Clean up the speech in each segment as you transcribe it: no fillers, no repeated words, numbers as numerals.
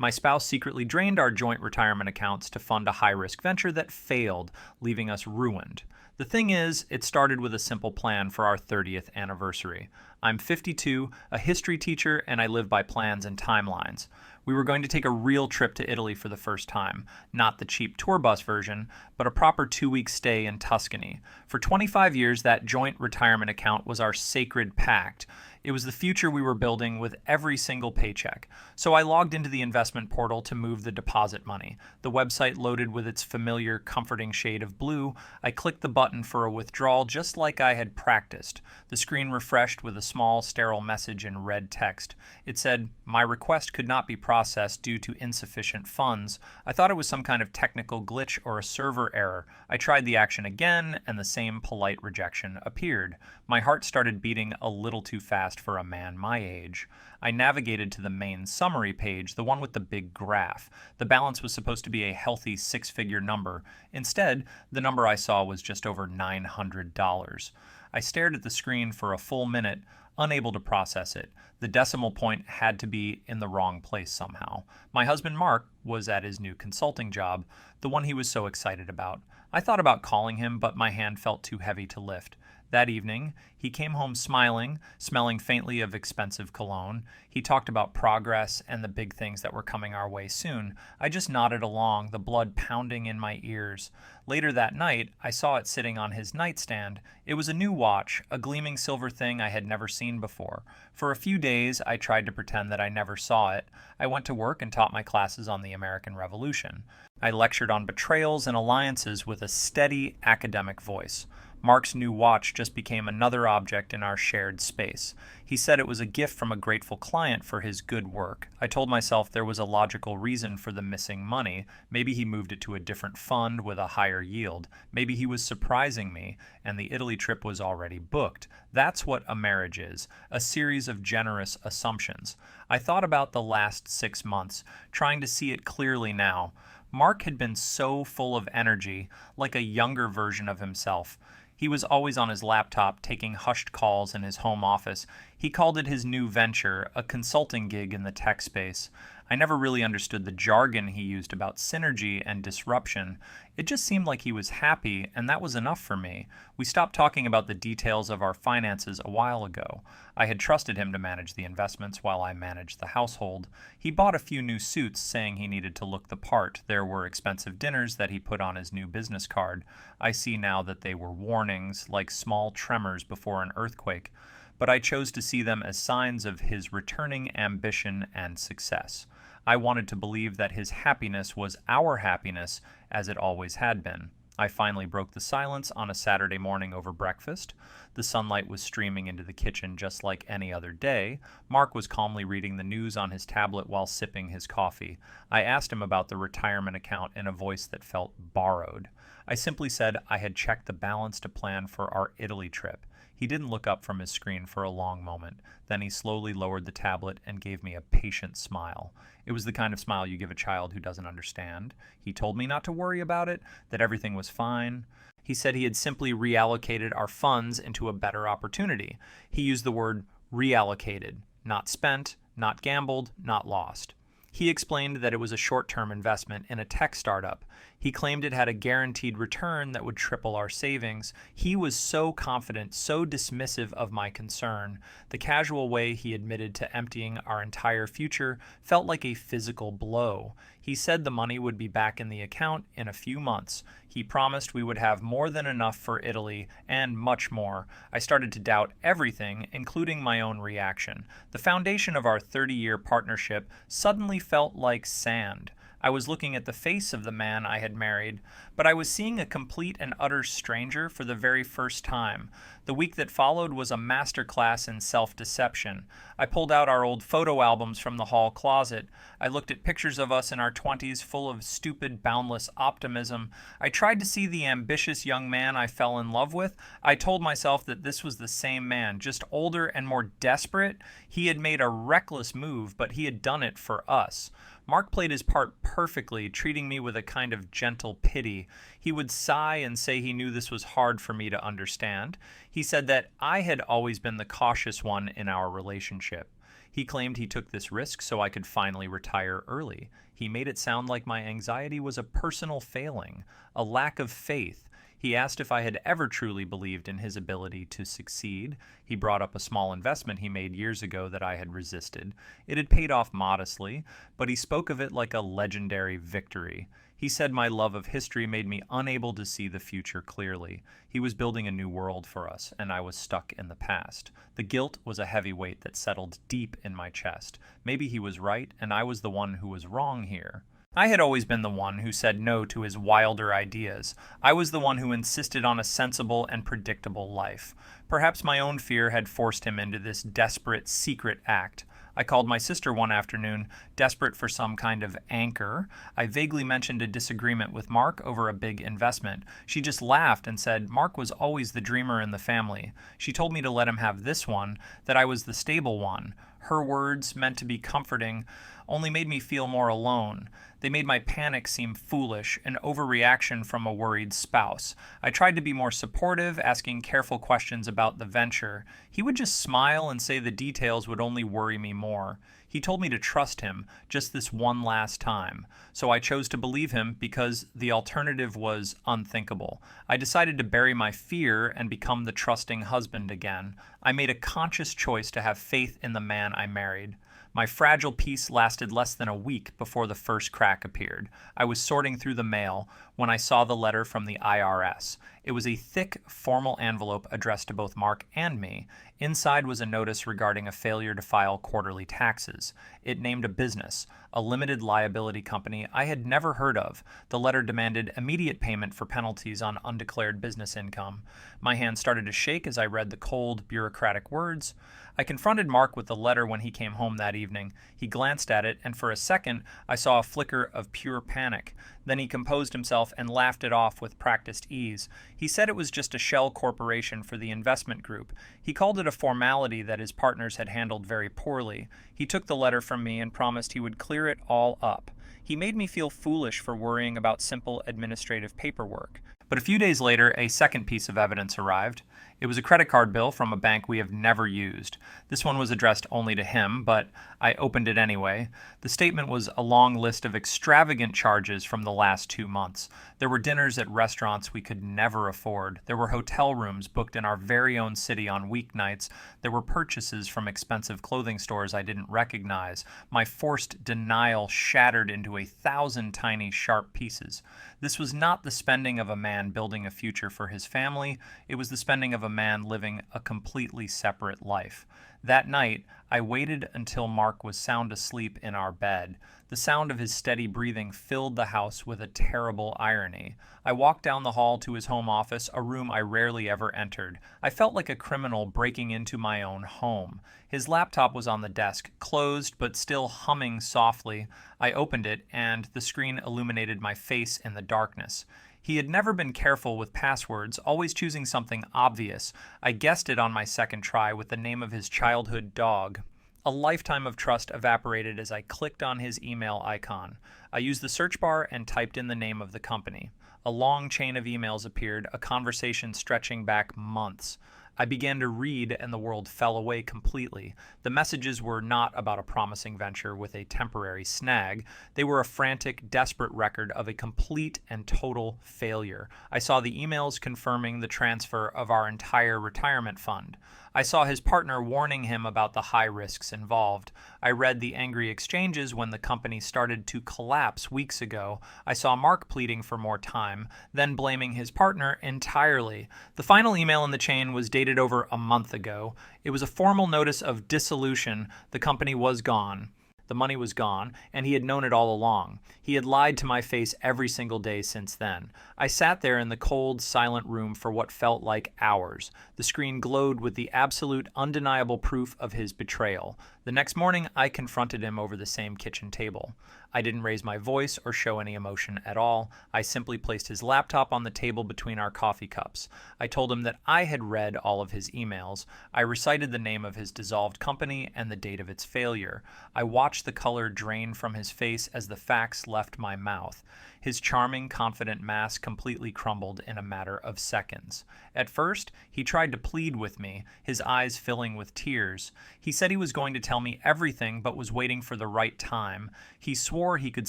My spouse secretly drained our joint retirement accounts to fund a high-risk venture that failed, leaving us ruined. The thing is, it started with a simple plan for our 30th anniversary. I'm 52, a history teacher, and I live by plans and timelines. We were going to take a real trip to Italy for the first time, not the cheap tour bus version, but a proper 2-week stay in Tuscany. For 25 years, that joint retirement account was our sacred pact. It was the future we were building with every single paycheck. So I logged into the investment portal to move the deposit money. The website loaded with its familiar, comforting shade of blue. I clicked the button for a withdrawal just like I had practiced. The screen refreshed with a small, sterile message in red text. It said, "My request could not be processed due to insufficient funds." I thought it was some kind of technical glitch or a server error. I tried the action again, and the same polite rejection appeared. My heart started beating a little too fast for a man my age. I navigated to the main summary page, the one with the big graph. The balance was supposed to be a healthy 6-figure number. Instead, the number I saw was just over $900. I stared at the screen for a full minute, unable to process it. The decimal point had to be in the wrong place somehow. My husband Mark was at his new consulting job, the one he was so excited about. I thought about calling him, but my hand felt too heavy to lift. That evening, he came home smiling, smelling faintly of expensive cologne. He talked about progress and the big things that were coming our way soon. I just nodded along, the blood pounding in my ears. Later that night, I saw it sitting on his nightstand. It was a new watch, a gleaming silver thing I had never seen before. For a few days, I tried to pretend that I never saw it. I went to work and taught my classes on the American Revolution. I lectured on betrayals and alliances with a steady academic voice. Mark's new watch just became another object in our shared space. He said it was a gift from a grateful client for his good work. I told myself there was a logical reason for the missing money. Maybe he moved it to a different fund with a higher yield. Maybe he was surprising me, and the Italy trip was already booked. That's what a marriage is, a series of generous assumptions. I thought about the last 6 months, trying to see it clearly now. Mark had been so full of energy, like a younger version of himself. He was always on his laptop, taking hushed calls in his home office. He called it his new venture, a consulting gig in the tech space. I never really understood the jargon he used about synergy and disruption. It just seemed like he was happy, and that was enough for me. We stopped talking about the details of our finances a while ago. I had trusted him to manage the investments while I managed the household. He bought a few new suits, saying he needed to look the part. There were expensive dinners that he put on his new business card. I see now that they were warnings, like small tremors before an earthquake. But I chose to see them as signs of his returning ambition and success. I wanted to believe that his happiness was our happiness, as it always had been. I finally broke the silence on a Saturday morning over breakfast. The sunlight was streaming into the kitchen just like any other day. Mark was calmly reading the news on his tablet while sipping his coffee. I asked him about the retirement account in a voice that felt borrowed. I simply said I had checked the balance to plan for our Italy trip. He didn't look up from his screen for a long moment. Then he slowly lowered the tablet and gave me a patient smile. It was the kind of smile you give a child who doesn't understand. He told me not to worry about it, that everything was fine. He said he had simply reallocated our funds into a better opportunity. He used the word reallocated, not spent, not gambled, not lost. He explained that it was a short-term investment in a tech startup. He claimed it had a guaranteed return that would triple our savings. He was so confident, so dismissive of my concern. The casual way he admitted to emptying our entire future felt like a physical blow. He said the money would be back in the account in a few months. He promised we would have more than enough for Italy, and much more. I started to doubt everything, including my own reaction. The foundation of our 30-year partnership suddenly felt like sand. I was looking at the face of the man I had married, but I was seeing a complete and utter stranger for the very first time. The week that followed was a masterclass in self-deception. I pulled out our old photo albums from the hall closet. I looked at pictures of us in our 20s full of stupid, boundless optimism. I tried to see the ambitious young man I fell in love with. I told myself that this was the same man, just older and more desperate. He had made a reckless move, but he had done it for us. Mark played his part perfectly, treating me with a kind of gentle pity. He would sigh and say he knew this was hard for me to understand. He said that I had always been the cautious one in our relationship. He claimed he took this risk so I could finally retire early. He made it sound like my anxiety was a personal failing, a lack of faith. He asked if I had ever truly believed in his ability to succeed. He brought up a small investment he made years ago that I had resisted. It had paid off modestly, but he spoke of it like a legendary victory. He said my love of history made me unable to see the future clearly. He was building a new world for us, and I was stuck in the past. The guilt was a heavy weight that settled deep in my chest. Maybe he was right, and I was the one who was wrong here. I had always been the one who said no to his wilder ideas. I was the one who insisted on a sensible and predictable life. Perhaps my own fear had forced him into this desperate, secret act. I called my sister one afternoon, desperate for some kind of anchor. I vaguely mentioned a disagreement with Mark over a big investment. She just laughed and said Mark was always the dreamer in the family. She told me to let him have this one, that I was the stable one. Her words, meant to be comforting, only made me feel more alone. They made my panic seem foolish, an overreaction from a worried spouse. I tried to be more supportive, asking careful questions about the venture. He would just smile and say the details would only worry me more. He told me to trust him, just this one last time. So I chose to believe him because the alternative was unthinkable. I decided to bury my fear and become the trusting husband again. I made a conscious choice to have faith in the man I married. My fragile peace lasted less than a week before the first crack appeared. I was sorting through the mail when I saw the letter from the IRS. It was a thick, formal envelope addressed to both Mark and me. Inside was a notice regarding a failure to file quarterly taxes. It named a business, a limited liability company I had never heard of. The letter demanded immediate payment for penalties on undeclared business income. My hand started to shake as I read the cold, bureaucratic words. I confronted Mark with the letter when he came home that evening. He glanced at it, and for a second, I saw a flicker of pure panic. Then he composed himself and laughed it off with practiced ease. He said it was just a shell corporation for the investment group. He called it a formality that his partners had handled very poorly. He took the letter from me and promised he would clear it all up. He made me feel foolish for worrying about simple administrative paperwork. But a few days later, a second piece of evidence arrived. It was a credit card bill from a bank we have never used. This one was addressed only to him, but I opened it anyway. The statement was a long list of extravagant charges from the last 2 months. There were dinners at restaurants we could never afford. There were hotel rooms booked in our very own city on weeknights. There were purchases from expensive clothing stores I didn't recognize. My forced denial shattered into 1,000 tiny, sharp pieces. This was not the spending of a man building a future for his family. It was the spending of a man living a completely separate life. That night, I waited until Mark was sound asleep in our bed. The sound of his steady breathing filled the house with a terrible irony. I walked down the hall to his home office, a room I rarely ever entered. I felt like a criminal breaking into my own home. His laptop was on the desk, closed but still humming softly. I opened it, and the screen illuminated my face in the darkness. He had never been careful with passwords, always choosing something obvious. I guessed it on my second try with the name of his childhood dog. A lifetime of trust evaporated as I clicked on his email icon. I used the search bar and typed in the name of the company. A long chain of emails appeared, a conversation stretching back months. I began to read, and the world fell away completely. The messages were not about a promising venture with a temporary snag. They were a frantic, desperate record of a complete and total failure. I saw the emails confirming the transfer of our entire retirement fund. I saw his partner warning him about the high risks involved. I read the angry exchanges when the company started to collapse weeks ago. I saw Mark pleading for more time, then blaming his partner entirely. The final email in the chain was dated over a month ago. It was a formal notice of dissolution. The company was gone. The money was gone, and he had known it all along. He had lied to my face every single day since then. I sat there in the cold, silent room for what felt like hours. The screen glowed with the absolute, undeniable proof of his betrayal. The next morning, I confronted him over the same kitchen table. I didn't raise my voice or show any emotion at all. I simply placed his laptop on the table between our coffee cups. I told him that I had read all of his emails. I recited the name of his dissolved company and the date of its failure. I watched the color drain from his face as the facts left my mouth. His charming, confident mask completely crumbled in a matter of seconds. At first, he tried to plead with me, his eyes filling with tears. He said he was going to tell tell me everything but was waiting for the right time. He swore he could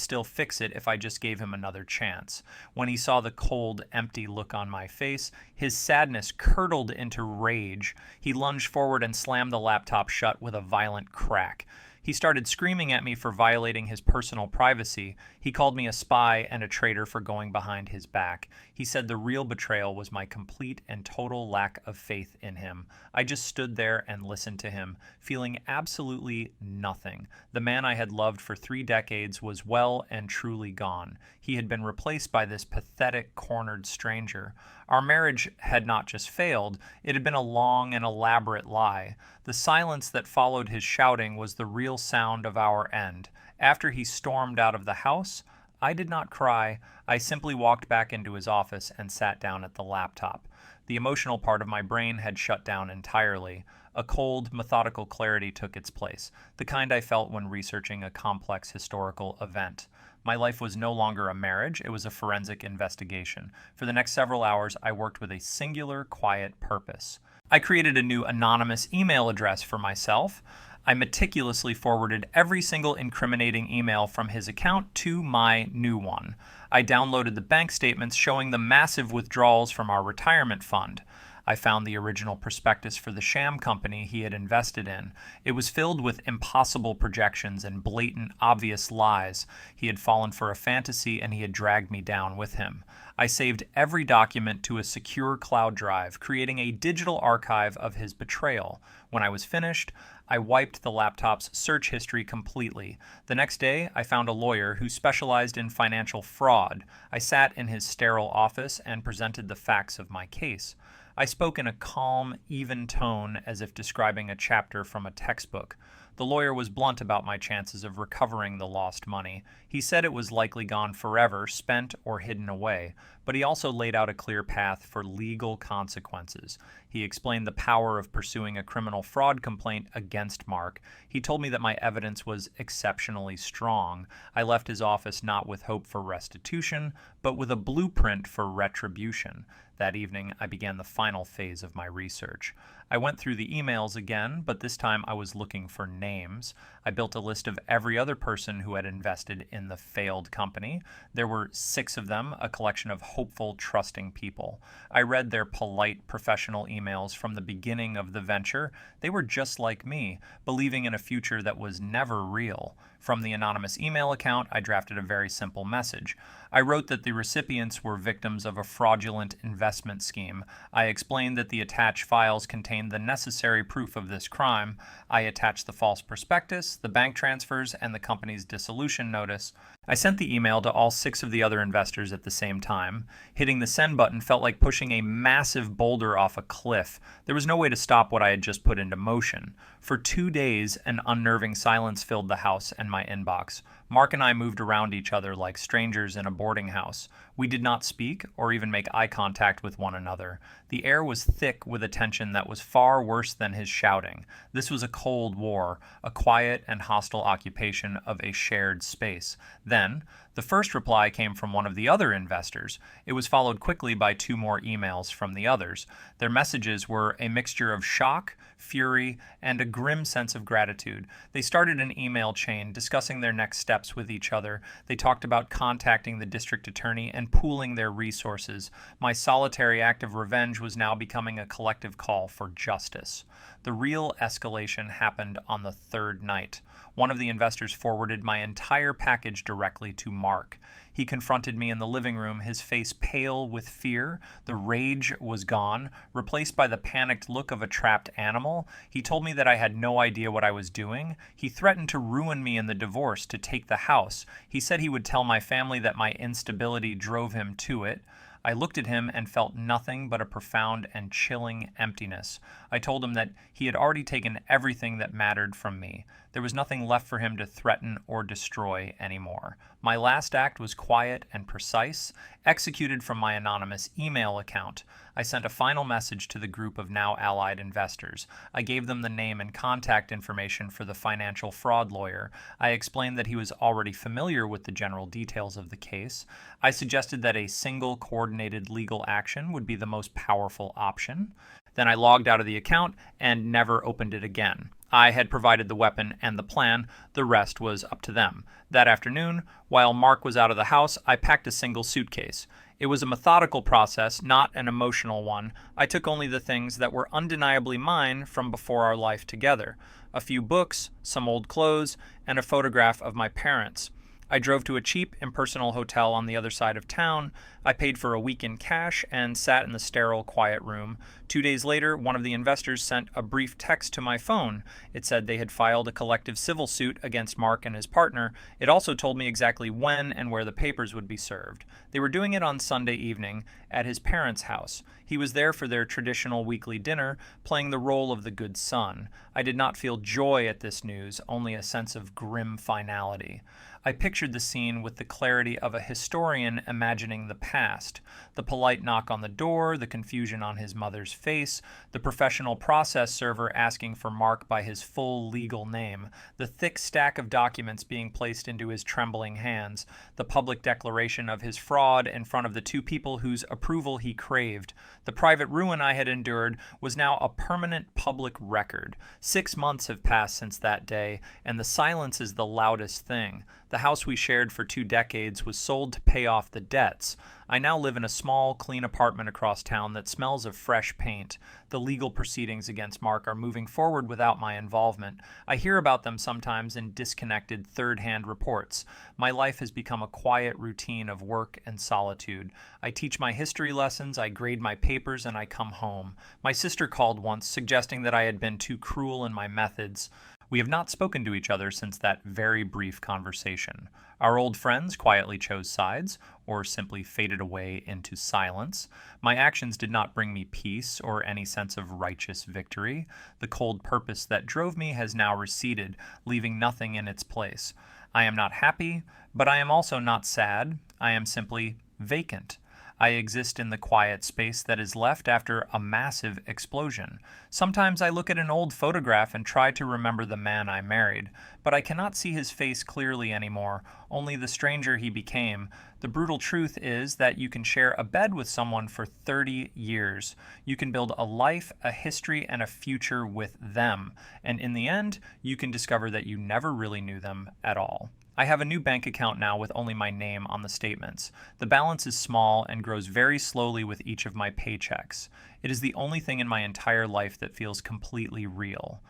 still fix it if I just gave him another chance. When he saw the cold, empty look on my face, his sadness curdled into rage. He lunged forward and slammed the laptop shut with a violent crack. He started screaming at me for violating his personal privacy. He called me a spy and a traitor for going behind his back. He said the real betrayal was my complete and total lack of faith in him. I just stood there and listened to him, feeling absolutely nothing. The man I had loved for 3 decades was well and truly gone. He had been replaced by this pathetic, cornered stranger. Our marriage had not just failed, it had been a long and elaborate lie. The silence that followed his shouting was the real sound of our end. After he stormed out of the house, I did not cry. I simply walked back into his office and sat down at the laptop. The emotional part of my brain had shut down entirely. A cold, methodical clarity took its place, the kind I felt when researching a complex historical event. My life was no longer a marriage, it was a forensic investigation. For the next several hours, I worked with a singular, quiet purpose. I created a new anonymous email address for myself. I meticulously forwarded every single incriminating email from his account to my new one. I downloaded the bank statements showing the massive withdrawals from our retirement fund. I found the original prospectus for the sham company he had invested in. It was filled with impossible projections and blatant, obvious lies. He had fallen for a fantasy and he had dragged me down with him. I saved every document to a secure cloud drive, creating a digital archive of his betrayal. When I was finished, I wiped the laptop's search history completely. The next day, I found a lawyer who specialized in financial fraud. I sat in his sterile office and presented the facts of my case. I spoke in a calm, even tone as if describing a chapter from a textbook. The lawyer was blunt about my chances of recovering the lost money. He said it was likely gone forever, spent or hidden away, but he also laid out a clear path for legal consequences. He explained the power of pursuing a criminal fraud complaint against Mark. He told me that my evidence was exceptionally strong. I left his office not with hope for restitution, but with a blueprint for retribution. That evening, I began the final phase of my research. I went through the emails again, but this time I was looking for names. I built a list of every other person who had invested in the failed company. There were 6 of them, a collection of hopeful, trusting people. I read their polite, professional emails from the beginning of the venture. They were just like me, believing in a future that was never real. From the anonymous email account, I drafted a very simple message. I wrote that the recipients were victims of a fraudulent investment scheme. I explained that the attached files contained the necessary proof of this crime. I attached the false prospectus, the bank transfers, and the company's dissolution notice. I sent the email to all 6 of the other investors at the same time. Hitting the send button felt like pushing a massive boulder off a cliff. There was no way to stop what I had just put into motion. For 2 days, an unnerving silence filled the house and my inbox. Mark and I moved around each other like strangers in a boarding house. We did not speak or even make eye contact with one another. The air was thick with a tension that was far worse than his shouting. This was a cold war, a quiet and hostile occupation of a shared space. Then, the first reply came from one of the other investors. It was followed quickly by 2 more emails from the others. Their messages were a mixture of shock, fury, and a grim sense of gratitude. They started an email chain discussing their next steps with each other. They talked about contacting the district attorney and pooling their resources. My solitary act of revenge was now becoming a collective call for justice. The real escalation happened on the 3rd night. One of the investors forwarded my entire package directly to Mark. He confronted me in the living room, his face pale with fear. The rage was gone, replaced by the panicked look of a trapped animal. He told me that I had no idea what I was doing. He threatened to ruin me in the divorce, to take the house. He said he would tell my family that my instability drove him to it. I looked at him and felt nothing but a profound and chilling emptiness. I told him that he had already taken everything that mattered from me. There was nothing left for him to threaten or destroy anymore. My last act was quiet and precise, executed from my anonymous email account. I sent a final message to the group of now allied investors. I gave them the name and contact information for the financial fraud lawyer. I explained that he was already familiar with the general details of the case. I suggested that a single coordinated legal action would be the most powerful option. Then I logged out of the account and never opened it again. I had provided the weapon and the plan, the rest was up to them. That afternoon, while Mark was out of the house, I packed a single suitcase. It was a methodical process, not an emotional one. I took only the things that were undeniably mine from before our life together. A few books, some old clothes, and a photograph of my parents. I drove to a cheap, impersonal hotel on the other side of town. I paid for a week in cash and sat in the sterile, quiet room. 2 days later, one of the investors sent a brief text to my phone. It said they had filed a collective civil suit against Mark and his partner. It also told me exactly when and where the papers would be served. They were doing it on Sunday evening at his parents' house. He was there for their traditional weekly dinner, playing the role of the good son. I did not feel joy at this news, only a sense of grim finality. I pictured the scene with the clarity of a historian imagining the past. The polite knock on the door, the confusion on his mother's face, the professional process server asking for Mark by his full legal name, the thick stack of documents being placed into his trembling hands, the public declaration of his fraud in front of the two people whose approval he craved. The private ruin I had endured was now a permanent public record. 6 months have passed since that day, and the silence is the loudest thing. The house we shared for 2 decades was sold to pay off the debts. I now live in a small, clean apartment across town that smells of fresh paint. The legal proceedings against Mark are moving forward without my involvement. I hear about them sometimes in disconnected, third-hand reports. My life has become a quiet routine of work and solitude. I teach my history lessons, I grade my papers, and I come home. My sister called once, suggesting that I had been too cruel in my methods. We have not spoken to each other since that very brief conversation. Our old friends quietly chose sides, or simply faded away into silence. My actions did not bring me peace or any sense of righteous victory. The cold purpose that drove me has now receded, leaving nothing in its place. I am not happy, but I am also not sad. I am simply vacant. I exist in the quiet space that is left after a massive explosion. Sometimes I look at an old photograph and try to remember the man I married, but I cannot see his face clearly anymore, only the stranger he became. The brutal truth is that you can share a bed with someone for 30 years. You can build a life, a history, and a future with them, and in the end, you can discover that you never really knew them at all. I have a new bank account now with only my name on the statements. The balance is small and grows very slowly with each of my paychecks. It is the only thing in my entire life that feels completely real.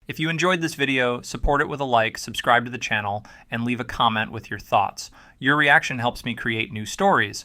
If you enjoyed this video, support it with a like, subscribe to the channel, and leave a comment with your thoughts. Your reaction helps me create new stories.